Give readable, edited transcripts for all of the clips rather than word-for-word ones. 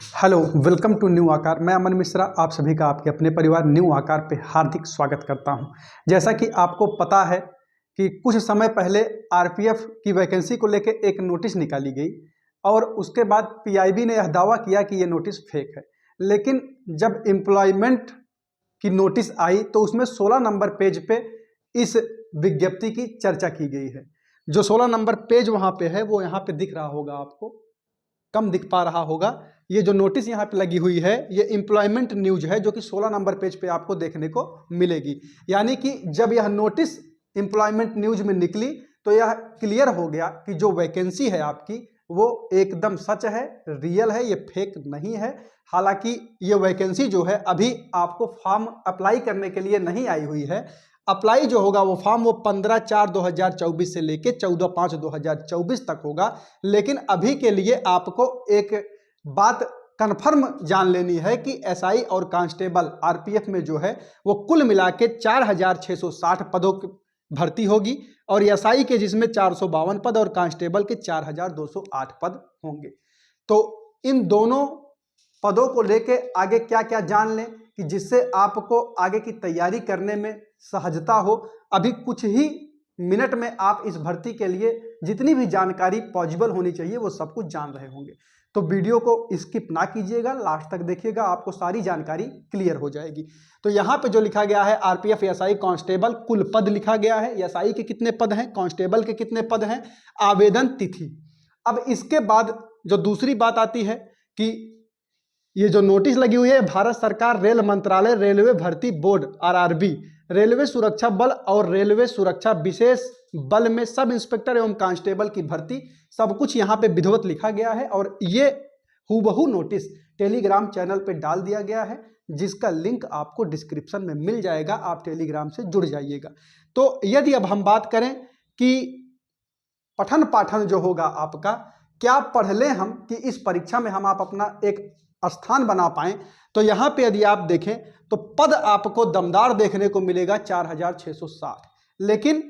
Hello, welcome to new आकार। मैं अमन मिश्रा आप सभी का आपके अपने परिवार न्यू आकार पे हार्दिक स्वागत करता हूं। जैसा कि आपको पता है कि कुछ समय पहले आरपीएफ की वैकेंसी को लेकर एक नोटिस निकाली गई और उसके बाद पीआईबी ने यह दावा किया कि यह नोटिस फेक है। लेकिन जब एम्प्लॉयमेंट की नोटिस आई तो उसमें 16 नंबर पेज पे इस विज्ञप्ति की चर्चा की गई है। जो 16 नंबर पेज वहाँ पे है वो यहाँ पे दिख रहा होगा, आपको कम दिख पा रहा होगा। ये जो नोटिस यहाँ पे लगी हुई है ये एम्प्लॉयमेंट न्यूज है, जो कि 16 नंबर पेज पे आपको देखने को मिलेगी। यानी कि जब यह नोटिस एम्प्लॉयमेंट न्यूज में निकली तो यह क्लियर हो गया कि जो वैकेंसी है आपकी वो एकदम सच है, रियल है, ये फेक नहीं है। हालांकि ये वैकेंसी जो है अभी आपको फॉर्म अप्लाई करने के लिए नहीं आई हुई है। अप्लाई जो होगा वो फॉर्म वो 15/4/2024 से लेके 14/5/2024 तक होगा। लेकिन अभी के लिए आपको एक बात कन्फर्म जान लेनी है कि एसआई और कांस्टेबल आरपीएफ में जो है वो कुल मिला के 4660 पदों की भर्ती होगी और एसआई के जिसमें 452 पद और कांस्टेबल के 4208 पद होंगे। तो इन दोनों पदों को लेके आगे क्या क्या जान लें कि जिससे आपको आगे की तैयारी करने में सहजता हो। अभी कुछ ही मिनट में आप इस भर्ती के लिए जितनी भी जानकारी पॉसिबल होनी चाहिए वो सब कुछ जान रहे होंगे। तो वीडियो को स्किप ना कीजिएगा, लास्ट तक देखिएगा, आपको सारी जानकारी क्लियर हो जाएगी। तो यहाँ पे जो लिखा गया है आरपीएफ एसआई कांस्टेबल कुल पद लिखा गया है। एसआई के कितने पद हैं, कांस्टेबल के कितने पद हैं, आवेदन तिथि। अब इसके बाद जो दूसरी बात आती है कि ये जो नोटिस लगी हुई है भारत सरकार रेल मंत्रालय रेलवे भर्ती बोर्ड आरआरबी रेलवे सुरक्षा बल और रेलवे सुरक्षा विशेष बल में सब इंस्पेक्टर एवं कांस्टेबल की भर्ती, सब कुछ यहाँ पे विधिवत लिखा गया है। और ये हूबहू नोटिस टेलीग्राम चैनल पे डाल दिया गया है, जिसका लिंक आपको डिस्क्रिप्शन में मिल जाएगा। आप टेलीग्राम से जुड़ जाइएगा। तो यदि अब हम बात करें कि पठन पाठन जो होगा आपका, क्या पढ़ लें हम कि इस परीक्षा में हम आप अपना एक स्थान बना पाएं, तो यहाँ पे यदि आप देखें तो पद आपको दमदार देखने को मिलेगा 4660, लेकिन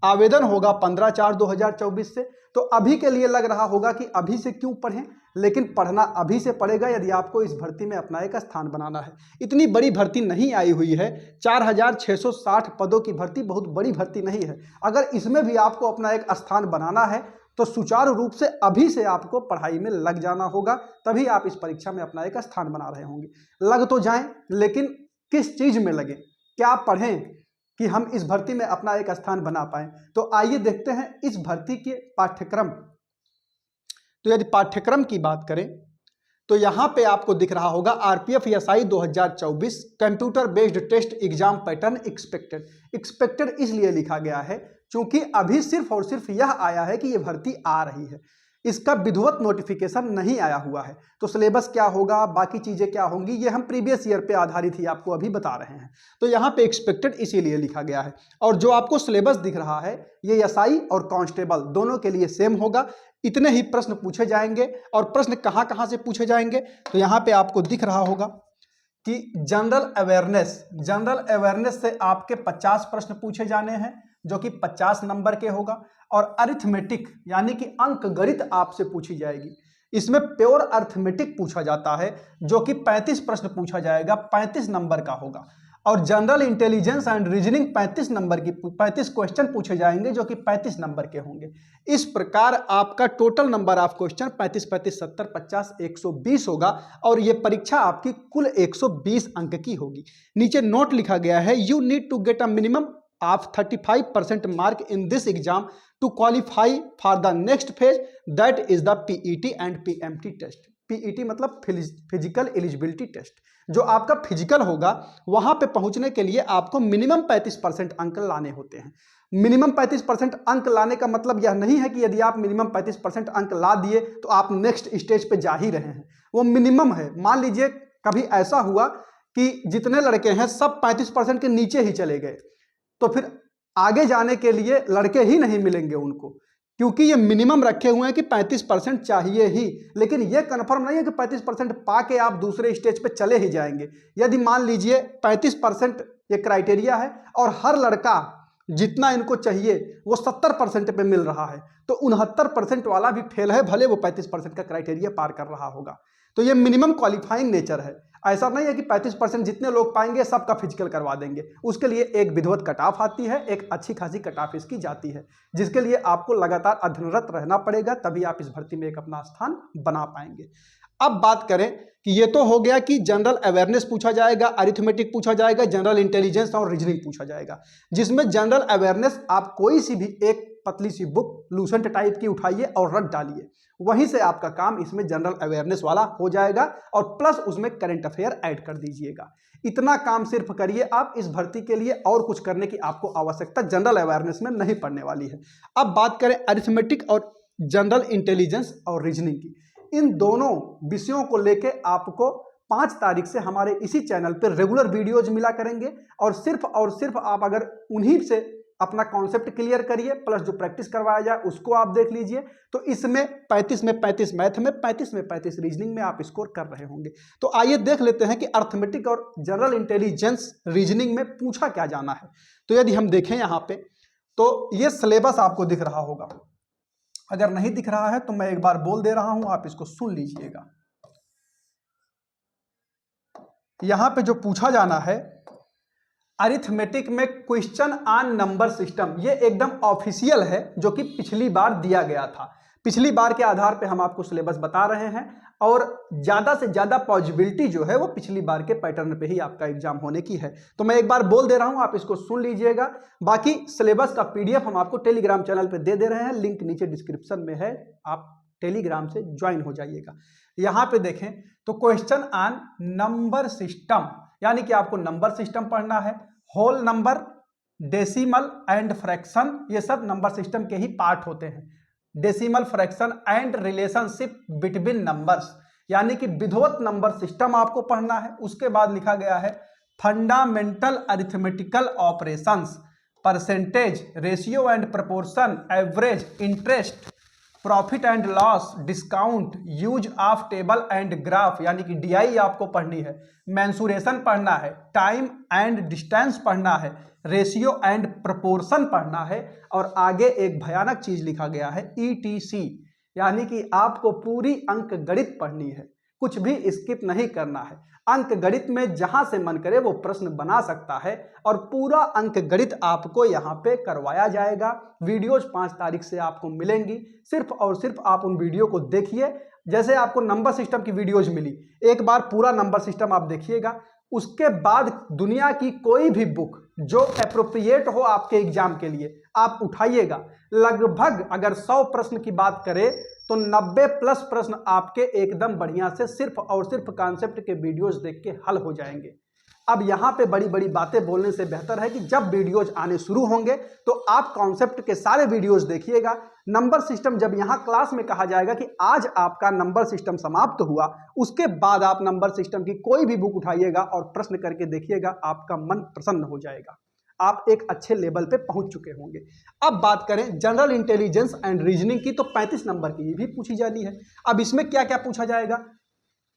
आवेदन होगा 15/4/2024 से। तो अभी के लिए लग रहा होगा कि अभी से क्यों पढ़ें, लेकिन पढ़ना अभी से पड़ेगा यदि आपको इस भर्ती में अपना एक स्थान बनाना है। इतनी बड़ी भर्ती नहीं आई हुई है, 4660 पदों की भर्ती बहुत बड़ी भर्ती नहीं है। अगर इसमें भी आपको अपना एक स्थान बनाना है तो सुचारू रूप से अभी से आपको पढ़ाई में लग जाना होगा, तभी आप इस परीक्षा में अपना एक स्थान बना रहे होंगे। लग तो जाएं, लेकिन किस चीज में लगे, क्या पढ़ें कि हम इस भर्ती में अपना एक स्थान बना पाएं। तो आइए देखते हैं इस भर्ती के पाठ्यक्रम। तो यदि पाठ्यक्रम की बात करें तो यहां पे आपको दिख रहा होगा RPF SI 2024 computer based test exam pattern expected. Expected इसलिए लिखा गया है क्योंकि अभी सिर्फ और सिर्फ यह आया है कि यह भर्ती आ रही है, इसका विधिवत नोटिफिकेशन नहीं आया हुआ है। तो सिलेबस क्या होगा, बाकी चीजें क्या होंगी, ये हम प्रीवियस ईयर पे आधारित ही आपको अभी बता रहे हैं। तो यहाँ पे एक्सपेक्टेड इसीलिए लिखा गया है। और जो आपको सिलेबस दिख रहा है ये एसआई और कांस्टेबल दोनों के लिए सेम होगा। इतने ही प्रश्न पूछे जाएंगे। और प्रश्न कहाँ कहाँ से पूछे जाएंगे, तो यहाँ पे आपको दिख रहा होगा कि जनरल अवेयरनेस से आपके 50 प्रश्न पूछे जाने हैं, जो कि 50 नंबर के होगा। और अरिथमेटिक यानी कि अंक गणित आपसे पूछी जाएगी। इसमें प्योर अरिथमेटिक पूछा जाता है, जो कि 35 प्रश्न पूछा जाएगा, 35 नंबर का होगा। और general intelligence and reasoning 35 number की 35 क्वेश्चन पूछे जाएंगे, जो कि 35 नंबर के होंगे। इस प्रकार आपका टोटल नंबर ऑफ क्वेश्चन 35, 35, 70, 50, 120 होगा। और ये परीक्षा आपकी कुल 120 अंक की होगी। नीचे नोट लिखा गया है, you need to get a minimum of 35% mark in this exam to qualify for the next phase, that is the PET and PMT test। PET मतलब फिजिकल एलिजिबिलिटी टेस्ट। जो आपका फिजिकल होगा वहां पे पहुंचने के लिए आपको मिनिमम 35% अंक लाने होते हैं। मिनिमम 35% अंक लाने का मतलब यह नहीं है कि यदि आप मिनिमम 35% अंक ला दिए तो आप नेक्स्ट स्टेज पे जा ही रहे हैं, वो मिनिमम है। मान लीजिए कभी ऐसा हुआ कि जितने लड़के हैं सब 35% के नीचे ही चले गए, तो फिर आगे जाने के लिए लड़के ही नहीं मिलेंगे उनको, क्योंकि ये मिनिमम रखे हुए हैं कि 35% चाहिए ही। लेकिन ये कंफर्म नहीं है कि 35% पाके आप दूसरे स्टेज पे चले ही जाएंगे। यदि मान लीजिए 35% ये क्राइटेरिया है और हर लड़का जितना इनको चाहिए वो 70% पे मिल रहा है, तो 69% वाला भी फेल है, भले वो 35% का क्राइटेरिया पार कर रहा होगा। तो ये मिनिमम क्वालिफाइंग नेचर है। ऐसा नहीं है कि 35% जितने लोग पाएंगे सबका फिजिकल करवा देंगे। उसके लिए एक विधिवत कट ऑफ आती है, एक अच्छी खासी कट ऑफ इसकी जाती है, जिसके लिए आपको लगातार अध्ययनरत रहना पड़ेगा, तभी आप इस भर्ती में एक अपना स्थान बना पाएंगे। अब बात करें कि ये तो हो गया कि जनरल अवेयरनेस पूछा जाएगा, अरिथमेटिक पूछा जाएगा, जनरल इंटेलिजेंस और रीजनिंग पूछा जाएगा, जिसमें जनरल अवेयरनेस आप कोई सी भी एक पतली सी बुक लूसेंट टाइप की उठाइए और रट डालिए, वहीं से आपका काम इसमें जनरल अवेयरनेस वाला हो जाएगा, और प्लस उसमें करंट अफेयर ऐड कर दीजिएगा। इतना काम सिर्फ करिए आप इस भर्ती के लिए, और कुछ करने की आपको आवश्यकता जनरल अवेयरनेस में नहीं पड़ने वाली है। अब बात करें अरिथमेटिक और जनरल इंटेलिजेंस और रीजनिंग की, इन दोनों विषयों को लेके आपको 5 तारीख से हमारे इसी चैनल पर रेगुलर वीडियोज मिला करेंगे, और सिर्फ आप अगर उन्हीं से अपना कॉन्सेप्ट क्लियर करिए, प्लस जो प्रैक्टिस करवाया जाए उसको आप देख लीजिए, तो इसमें 35 में 35 मैथ में, 35 में 35 रीजनिंग में आप स्कोर कर रहे होंगे। तो आइए देख लेते हैं कि अर्थमेटिक और जनरल इंटेलिजेंस रीजनिंग में पूछा क्या जाना है। तो यदि हम देखें यहाँ पे, तो ये सिलेबस आपको दिख रहा होगा, अगर नहीं दिख रहा है तो मैं एक बार बोल दे रहा हूं, आप इसको सुन लीजिएगा। यहां पे जो पूछा जाना है अरिथमेटिक में क्वेश्चन ऑन नंबर सिस्टम, ये एकदम ऑफिशियल है, जो कि पिछली बार दिया गया था। पिछली बार के आधार पे हम आपको सिलेबस बता रहे हैं, और ज़्यादा से ज़्यादा पॉसिबिलिटी जो है वो पिछली बार के पैटर्न पे ही आपका एग्जाम होने की है। तो मैं एक बार बोल दे रहा हूं, आप इसको सुन लीजिएगा। बाकी सिलेबस का PDF हम आपको टेलीग्राम चैनल पे दे रहे हैं, लिंक नीचे डिस्क्रिप्शन में है, आप टेलीग्राम से ज्वाइन हो जाइएगा। यहाँ पे देखें तो क्वेश्चन ऑन नंबर सिस्टम, यानी कि आपको नंबर सिस्टम पढ़ना है। Whole number, decimal and fraction, ये सब नंबर सिस्टम के ही पार्ट होते हैं। Decimal, fraction and relationship between numbers, यानी कि विधिवत नंबर सिस्टम आपको पढ़ना है। उसके बाद लिखा गया है fundamental arithmetical operations, percentage, ratio and proportion, average, interest, profit and loss, discount, use of table and graph, यानी कि DI आपको पढ़नी है। मेंसुरेशन पढ़ना है, टाइम एंड डिस्टेंस पढ़ना है, रेशियो एंड प्रोपोर्शन पढ़ना है, और आगे एक भयानक चीज लिखा गया है ETC, यानी कि आपको पूरी अंक गणित पढ़नी है, कुछ भी स्किप नहीं करना है। अंक गणित में जहां से मन करे वो प्रश्न बना सकता है, और पूरा अंक गणित आपको यहाँ पे करवाया जाएगा। वीडियोज 5 तारीख से आपको मिलेंगी, सिर्फ और सिर्फ आप उन वीडियो को देखिए। जैसे आपको नंबर सिस्टम की वीडियोज मिली, एक बार पूरा नंबर सिस्टम आप देखिएगा, उसके बाद दुनिया की कोई भी बुक जो अप्रोप्रिएट हो आपके एग्जाम के लिए आप उठाइएगा। लगभग अगर 100 प्रश्न की बात करें तो 90+ प्रश्न आपके एकदम बढ़िया से सिर्फ और सिर्फ कॉन्सेप्ट के वीडियोज देख के हल हो जाएंगे। अब यहाँ पे बड़ी बड़ी बातें बोलने से बेहतर है कि जब वीडियोज आने शुरू होंगे तो आप कॉन्सेप्ट के सारे वीडियोज देखिएगा। नंबर सिस्टम जब यहाँ क्लास में कहा जाएगा कि आज आपका नंबर सिस्टम समाप्त हुआ, उसके बाद आप नंबर सिस्टम की कोई भी बुक उठाइएगा और प्रश्न करके देखिएगा, आपका मन प्रसन्न हो जाएगा, आप एक अच्छे लेवल पे पहुंच चुके होंगे। अब बात करें जनरल इंटेलिजेंस एंड रीजनिंग की, तो 35 नंबर की ये भी पूछी जानी है। अब इसमें क्या क्या पूछा जाएगा?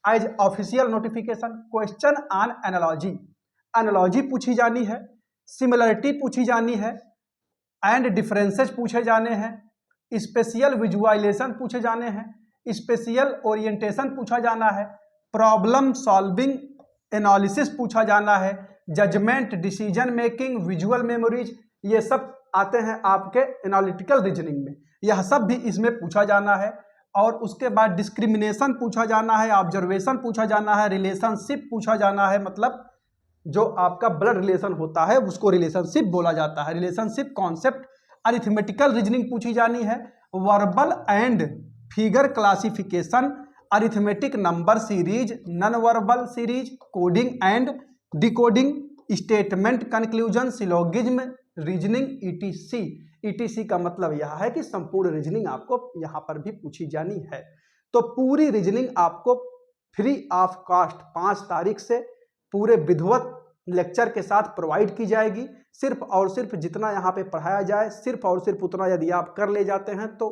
As official notification, question on analogy, analogy पूछी जानी है, सिमिलरिटी पूछी जानी है, एंड डिफरेंसेस पूछे जाने हैं, स्पेशियल विजुअलाइजेशन पूछे जाने हैं, स्पेशियल ओरिएंटेशन पूछा जाना है, प्रॉब्लम सॉल्विंग एनालिसिस पूछा जाना है, judgement, decision making, visual memories, ये सब आते हैं आपके एनालिटिकल रीजनिंग में, यह सब भी इसमें पूछा जाना है। और उसके बाद डिस्क्रिमिनेशन पूछा जाना है, ऑब्जर्वेशन पूछा जाना है, रिलेशनशिप पूछा जाना है, मतलब जो आपका ब्लड रिलेशन होता है उसको रिलेशनशिप बोला जाता है, रिलेशनशिप कॉन्सेप्ट। अरिथमेटिकल रीजनिंग पूछी जानी है, verbal and figure classification, arithmetic number series, non verbal series, coding and decoding, statement conclusion, syllogism, reasoning, ETC। ETC का मतलब यह है कि संपूर्ण रीजनिंग आपको यहाँ पर भी पूछी जानी है। तो पूरी रीजनिंग आपको फ्री ऑफ कॉस्ट 5 तारीख से पूरे विधिवत लेक्चर के साथ प्रोवाइड की जाएगी। सिर्फ और सिर्फ जितना यहाँ पे पढ़ाया जाए, सिर्फ और सिर्फ उतना यदि आप कर ले जाते हैं तो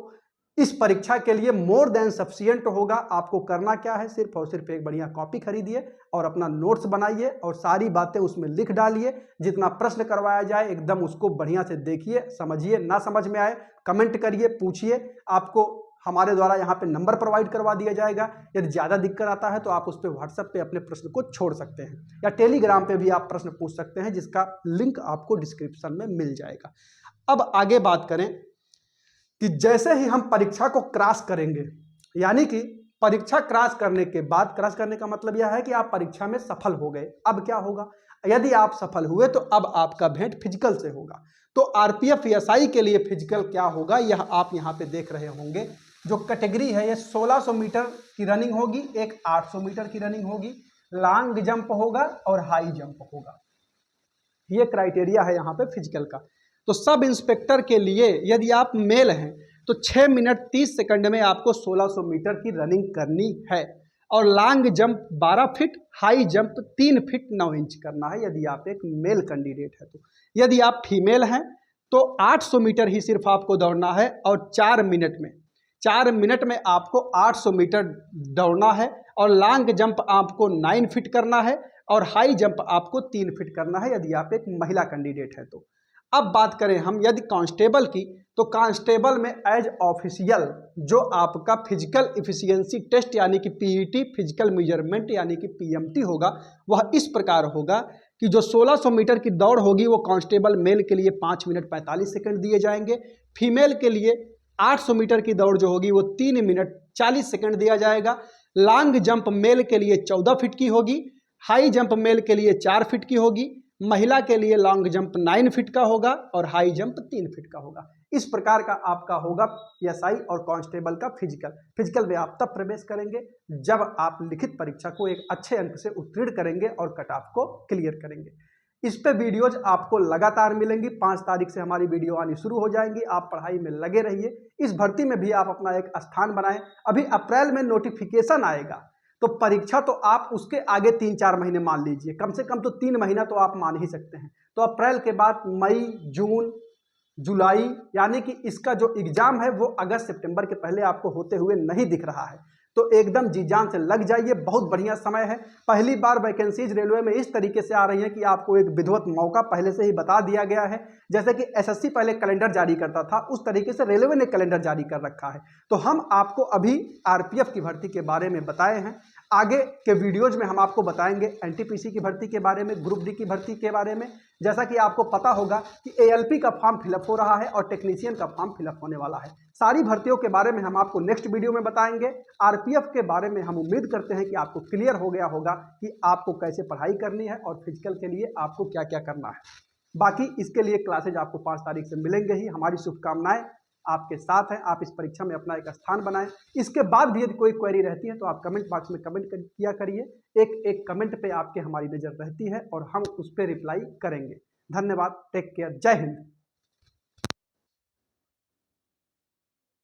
इस परीक्षा के लिए मोर देन सफिशिएंट होगा। आपको करना क्या है, सिर्फ और सिर्फ एक बढ़िया कॉपी खरीदिए और अपना नोट्स बनाइए और सारी बातें उसमें लिख डालिए। जितना प्रश्न करवाया जाए एकदम उसको बढ़िया से देखिए, समझिए, ना समझ में आए कमेंट करिए, पूछिए। आपको हमारे द्वारा यहाँ पे नंबर प्रोवाइड करवा दिया जाएगा। यदि ज़्यादा दिक्कत आता है तो आप उस पर व्हाट्सएप पे अपने प्रश्न को छोड़ सकते हैं या टेलीग्राम पे भी आप प्रश्न पूछ सकते हैं, जिसका लिंक आपको डिस्क्रिप्शन में मिल जाएगा। अब आगे बात करें कि जैसे ही हम परीक्षा को क्रॉस करेंगे, यानी कि परीक्षा क्रॉस करने के बाद, क्रॉस करने का मतलब यह है कि आप परीक्षा में सफल हो गए। अब क्या होगा, यदि आप सफल हुए तो अब आपका भेंट फिजिकल से होगा। तो आरपीएफ एसआई के लिए फिजिकल क्या होगा, यह आप यहाँ पे देख रहे होंगे। जो कैटेगरी है ये 1600 मीटर की रनिंग होगी, एक 800 मीटर की रनिंग होगी, लॉन्ग जंप होगा और हाई जंप होगा। ये क्राइटेरिया है यहाँ पे फिजिकल का। तो सब इंस्पेक्टर के लिए यदि आप मेल हैं तो 6 मिनट 30 सेकंड में आपको 1600 मीटर की रनिंग करनी है और long jump 12 feet, high jump 3 feet 9 inch करना है यदि आप एक मेल कैंडिडेट है। तो यदि आप फीमेल हैं तो 800 मीटर ही सिर्फ आपको दौड़ना है और 4 मिनट में आपको 800 मीटर दौड़ना है और लॉन्ग जंप आपको 9 फीट करना है और हाई जंप आपको 3 फीट करना है यदि आप एक महिला कैंडिडेट है। तो अब बात करें हम यदि कांस्टेबल की, तो कांस्टेबल में एज ऑफिशियल जो आपका फिजिकल इफिशियंसी टेस्ट यानी कि पीईटी, फिजिकल मेजरमेंट यानी कि पीएमटी होगा, वह इस प्रकार होगा कि जो 1600 मीटर की दौड़ होगी वो कांस्टेबल मेल के लिए 5 मिनट 45 सेकंड दिए जाएंगे। फीमेल के लिए 800 मीटर की दौड़ जो होगी वो 3 मिनट 40 सेकंड दिया जाएगा। लॉन्ग जंप मेल के लिए 14 फीट की होगी, हाई जंप मेल के लिए 4 फीट की होगी, महिला के लिए लॉन्ग जंप 9 फीट का होगा और हाई जंप 3 फीट का होगा। इस प्रकार का आपका होगा एसआई और कांस्टेबल का फिजिकल में आप तब प्रवेश करेंगे जब आप लिखित परीक्षा को एक अच्छे अंक से उत्तीर्ण करेंगे और कट ऑफ को क्लियर करेंगे। इस पे वीडियोज आपको लगातार मिलेंगी। 5 तारीख से हमारी वीडियो आनी शुरू हो जाएंगी। आप पढ़ाई में लगे रहिए, इस भर्ती में भी आप अपना एक स्थान बनाएं। अभी अप्रैल में नोटिफिकेशन आएगा तो परीक्षा तो आप उसके आगे 3-4 महीने मान लीजिए, कम से कम तो 3 महीना तो आप मान ही सकते हैं। तो अप्रैल के बाद मई, जून, जुलाई, यानी कि इसका जो एग्जाम है वो अगस्त सितंबर के पहले आपको होते हुए नहीं दिख रहा है। तो एकदम जी जान से लग जाइए, बहुत बढ़िया समय है। पहली बार वैकेंसीज रेलवे में इस तरीके से आ रही हैं कि आपको एक विधिवत मौका पहले से ही बता दिया गया है। जैसे कि एसएससी पहले कैलेंडर जारी करता था, उस तरीके से रेलवे ने कैलेंडर जारी कर रखा है। तो हम आपको अभी आरपीएफ की भर्ती के बारे में बताए हैं। आगे के वीडियोज में हम आपको बताएंगे एनटीपीसी की भर्ती के बारे में, ग्रुप डी की भर्ती के बारे में। जैसा कि आपको पता होगा कि एएलपी का फॉर्म फिलअप हो रहा है और टेक्नीशियन का फॉर्म फिलअप होने वाला है। सारी भर्तियों के बारे में हम आपको नेक्स्ट वीडियो में बताएंगे। आरपीएफ के बारे में हम उम्मीद करते हैं कि आपको क्लियर हो गया होगा कि आपको कैसे पढ़ाई करनी है और फिजिकल के लिए आपको क्या क्या करना है। बाकी इसके लिए क्लासेज आपको 5 तारीख से मिलेंगे ही। हमारी शुभकामनाएं आपके साथ हैं। आप इस परीक्षा में अपना एक स्थान बनाएं। इसके बाद भी यदि कोई क्वेरी रहती है तो आप कमेंट बॉक्स में कमेंट किया करिए। एक एक कमेंट पे आपके हमारी नज़र रहती है और हम उस पर रिप्लाई करेंगे। धन्यवाद, टेक केयर, जय हिंद।